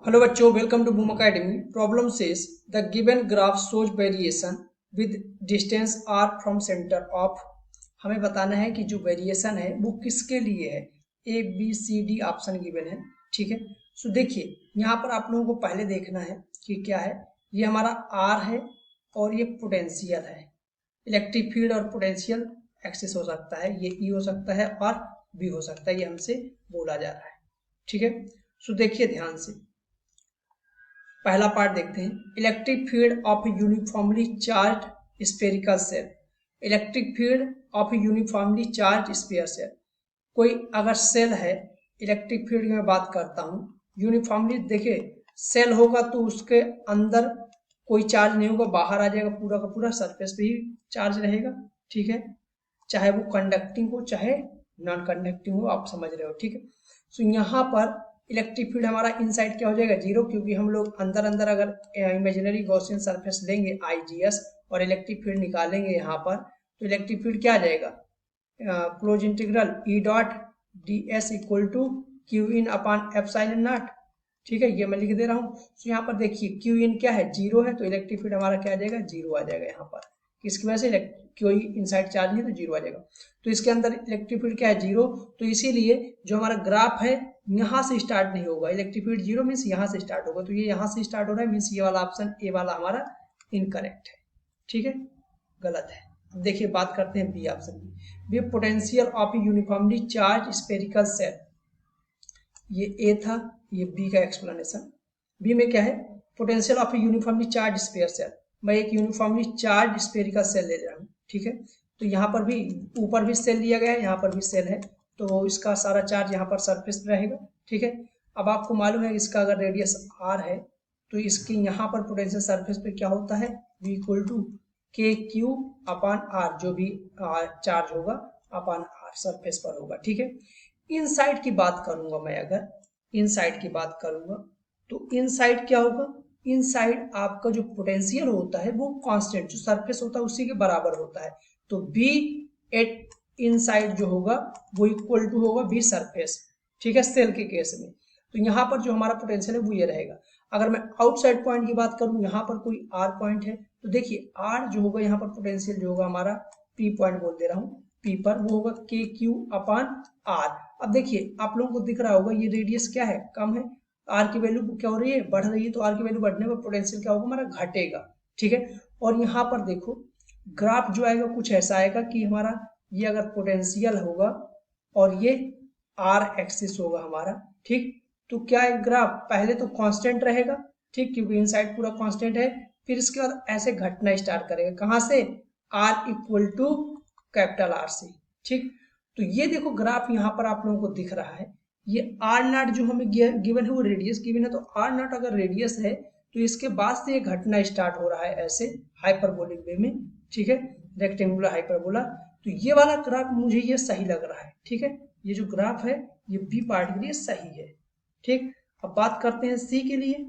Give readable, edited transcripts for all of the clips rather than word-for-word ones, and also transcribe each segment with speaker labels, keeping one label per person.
Speaker 1: Hello बच्चों, welcome to Boom Academy. Problem says the given graph shows variation with distance r from centre of. हमें बताना है कि जो वेरिएशन है वो किसके लिए है। A B C D option given है, ठीक है। सो देखिए यहाँ पर आप लोगों को पहले देखना है कि क्या है। ये हमारा आर है और ये पोटेंशियल है। इलेक्ट्रिक फील्ड और पोटेंशियल एक्सिस हो सकता है, ये ई हो सकता है और बी हो सकता है, ये हमसे बोला जा रहा है, ठीक है। सो देखिए ध्यान से, पहला पार्ट देखते हैं। Electric field of uniformly charge spherical shell. Electric field of uniformly charge sphere shell. कोई अगर सेल है, इलेक्ट्रिक फील्ड की मैं बात करता हूँ, यूनिफॉर्मली देखिए सेल होगा तो उसके अंदर कोई चार्ज नहीं होगा, बाहर आ जाएगा, पूरा का पूरा सरफेस पे ही चार्ज रहेगा, ठीक है। चाहे वो कंडक्टिंग हो चाहे नॉन कंडक्टिंग हो, आप समझ रहे हो, ठीक है। सो यहाँ पर इलेक्ट्रिक फील्ड हमारा इनसाइड क्या हो जाएगा, जीरो, क्योंकि हम लोग अंदर अंदर अगर इमेजिनरी गॉसियन सरफेस लेंगे IGS और इलेक्ट्रिक फील्ड निकालेंगे यहाँ पर, तो इलेक्ट्रिक फील्ड क्या आ जाएगा, closed integral E dot d s equal to q in upon epsilon naught, ठीक है। ये मैं लिख दे रहा हूँ। तो यहाँ पर देखिए क्यू इन क्या है, जीरो है, तो इलेक्ट्रिक फील्ड हमारा क्या आ जाएगा, जीरो आ जाएगा यहाँ पर। किसकी वजह से, कोई इनसाइड चार्ज नहीं तो जीरो आ जाएगा। तो इसके अंदर इलेक्ट्रिक फील्ड क्या है, जीरो। तो इसीलिए जो हमारा ग्राफ है यहाँ से स्टार्ट नहीं होगा, इलेक्ट्रिक फील्ड जीरो मीन्स यहाँ से स्टार्ट होगा, तो ये यहाँ से स्टार्ट हो रहा है, मीन्स ये वाला ऑप्शन ए वाला हमारा इनकरेक्ट है, ठीक है, गलत है। अब देखिए बात करते हैं बी ऑप्शन की। Potential of uniformly charge spherical cell. ये ए था, ये बी का एक्सप्लेनेशन। बी में क्या है, potential of uniformly charge sphere shell. मैं एक यूनिफॉर्मली चार्ज स्फेरिकल सेल ले रहा हूँ, ठीक है। तो यहाँ पर भी ऊपर भी सेल लिया गया है, यहाँ पर भी सेल है, तो इसका सारा चार्ज यहाँ पर सरफेस पे रहेगा, ठीक है। अब आपको मालूम है इसका अगर रेडियस आर है तो इसकी यहाँ पर पोटेंशियल सरफेस पे क्या होता है, V इक्वल टू के क्यू अपॉन आर, जो भी चार्ज होगा अपॉन आर सरफेस पर होगा, ठीक है। इनसाइड की बात करूंगा मैं, अगर इनसाइड की बात करूंगा तो इनसाइड क्या होगा, इनसाइड आपका जो पोटेंशियल होता है वो कांस्टेंट, जो सरफेस होता है उसी के बराबर होता है। तो बी एट इनसाइड जो होगा वो इक्वल टू होगा बी सरफेस, ठीक है, सेल के केस में। तो यहाँ पर जो हमारा पोटेंशियल है वो ये रहेगा। अगर मैं आउटसाइड पॉइंट की बात करूं, यहाँ पर कोई आर पॉइंट है, तो देखिए आर जो होगा यहाँ पर पोटेंशियल जो होगा हमारा, पी पॉइंट बोल दे रहा हूँ, पी पर वो होगा के क्यू अपॉन आर। अब देखिए आप लोगों को दिख रहा होगा ये रेडियस क्या है, कम है, आर की वैल्यू क्या हो रही है, बढ़ रही है, तो आर की वैल्यू बढ़ने पर पोटेंशियल क्या होगा हमारा, घटेगा, ठीक है। और यहाँ पर देखो ग्राफ जो आएगा कुछ ऐसा आएगा कि हमारा ये अगर पोटेंशियल होगा और ये आर एक्सिस होगा हमारा, ठीक, तो क्या है ग्राफ पहले तो कांस्टेंट रहेगा, ठीक, क्योंकि इनसाइड पूरा कांस्टेंट है। फिर इसके बाद ऐसे घटना स्टार्ट करेगा, कहां से, r equal to capital R से, ठीक। तो ये देखो ग्राफ यहाँ पर आप लोगों को दिख रहा है, ये आर नॉट जो हमें गिवन है वो रेडियस गिवन है, तो आर नॉट अगर रेडियस है तो इसके बाद से ये घटना स्टार्ट हो रहा है ऐसे हाइपरबोलिक वे में, ठीक है, रेक्टेंगुलर हाइपरबोला। तो ये वाला ग्राफ मुझे ये सही लग रहा है, ठीक है, ये जो ग्राफ है ये बी पार्ट के लिए सही है, ठीक। अब बात करते हैं सी के लिए।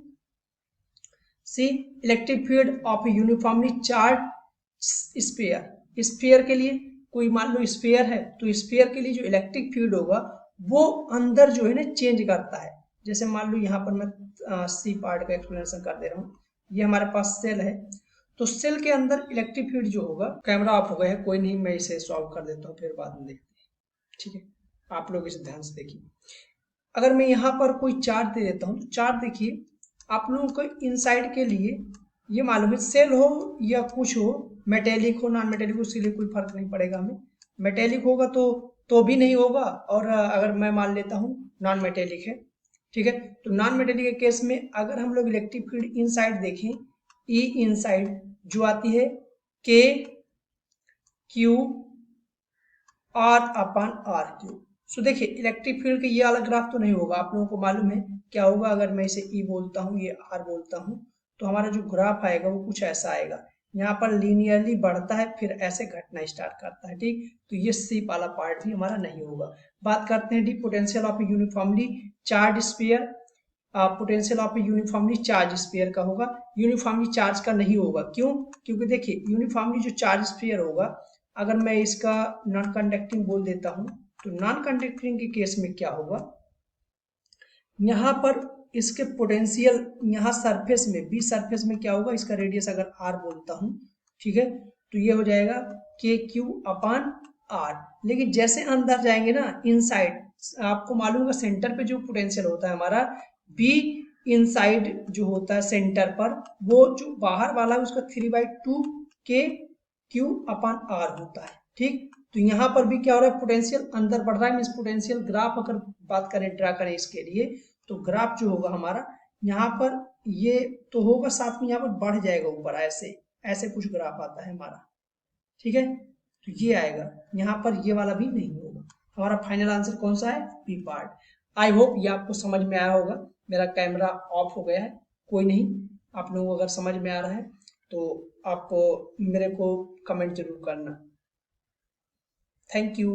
Speaker 1: C electric field of uniformly charge sphere. Sphere के लिए कोई मान लो स्फीयर है, तो स्फीयर के लिए जो इलेक्ट्रिक फील्ड होगा वो अंदर जो है ना चेंज करता है। जैसे मान लो यहाँ पर मैं सी पार्ट का एक्सप्लेनेशन कर दे रहा हूँ। ये हमारे पास सेल है, तो सेल के अंदर इलेक्ट्रिक फील्ड जो होगा, कैमरा ऑफ हो गया है, कोई नहीं, मैं इसे सॉल्व कर देता हूँ फिर बाद में देखते हैं, ठीक है। आप लोग इसे ध्यान से देखिए। अगर मैं यहाँ पर कोई चार्ज दे देता हूँ, तो चार्ज देखिए आप लोगों को इनसाइड के लिए ये मालूम है, सेल हो या कुछ हो, मेटेलिक हो नॉन मेटेलिक हो, उसके लिए कोई फर्क नहीं पड़ेगा हमें। मेटेलिक होगा तो भी नहीं होगा, और अगर मैं मान लेता हूँ नॉन मेटेलिक है, ठीक है, तो नॉन मेटेलिक के केस में अगर हम लोग इलेक्ट्रिक फील्ड इनसाइड देखें, ई इनसाइड जो आती है K Q R upon R Q. So देखिए इलेक्ट्रिक फील्ड का ये वाला ग्राफ तो नहीं होगा, आप लोगों को मालूम है क्या होगा। अगर मैं इसे ई बोलता हूँ, ये आर बोलता हूँ, तो हमारा जो ग्राफ आएगा वो कुछ ऐसा आएगा, यहाँ पर लीनियरली बढ़ता है फिर ऐसे घटना स्टार्ट करता है, ठीक। तो ये सी वाला पार्ट भी हमारा नहीं होगा। बात करते हैं D potential of uniformly charge sphere. Potential of uniformly charge sphere का होगा, यूनिफॉर्मली चार्ज का नहीं होगा। क्यों, क्योंकि देखिए यूनिफॉर्मली जो चार्ज स्फीयर होगा, अगर मैं इसका नॉन कंडक्टिंग बोल देता हूं, तो नॉन कंडक्टिंग के केस में क्या होगा, यहाँ पर इसके पोटेंशियल यहाँ सरफेस में, बी सरफेस में क्या होगा, इसका रेडियस अगर आर बोलता हूँ, ठीक है, तो ये हो जाएगा के क्यू अपान आर। लेकिन जैसे अंदर जाएंगे ना इनसाइड, आपको मालूम है सेंटर पे जो पोटेंशियल होता है हमारा बी इनसाइड जो होता है सेंटर पर, वो जो बाहर वाला है उसका 3/2 के क्यू अपान आर होता है, ठीक। तो यहाँ पर भी क्या हो रहा है, पोटेंशियल अंदर बढ़ रहा है, मीन्स पोटेंशियल ग्राफ अगर बात करें, ड्रा करें इसके लिए, तो ग्राफ जो होगा हमारा यहाँ पर ये तो होगा, साथ में यहाँ पर बढ़ जाएगा ऊपर, ऐसे ऐसे कुछ ग्राफ आता है हमारा, ठीक है। तो ये आएगा, यहाँ पर ये वाला भी नहीं होगा। हमारा फाइनल आंसर कौन सा है, बी पार्ट। आई होप ये आपको समझ में आया होगा। मेरा कैमरा ऑफ हो गया है, कोई नहीं, आप लोगों को अगर समझ में आ रहा है तो आप मेरे को कमेंट जरूर करना। Thank you.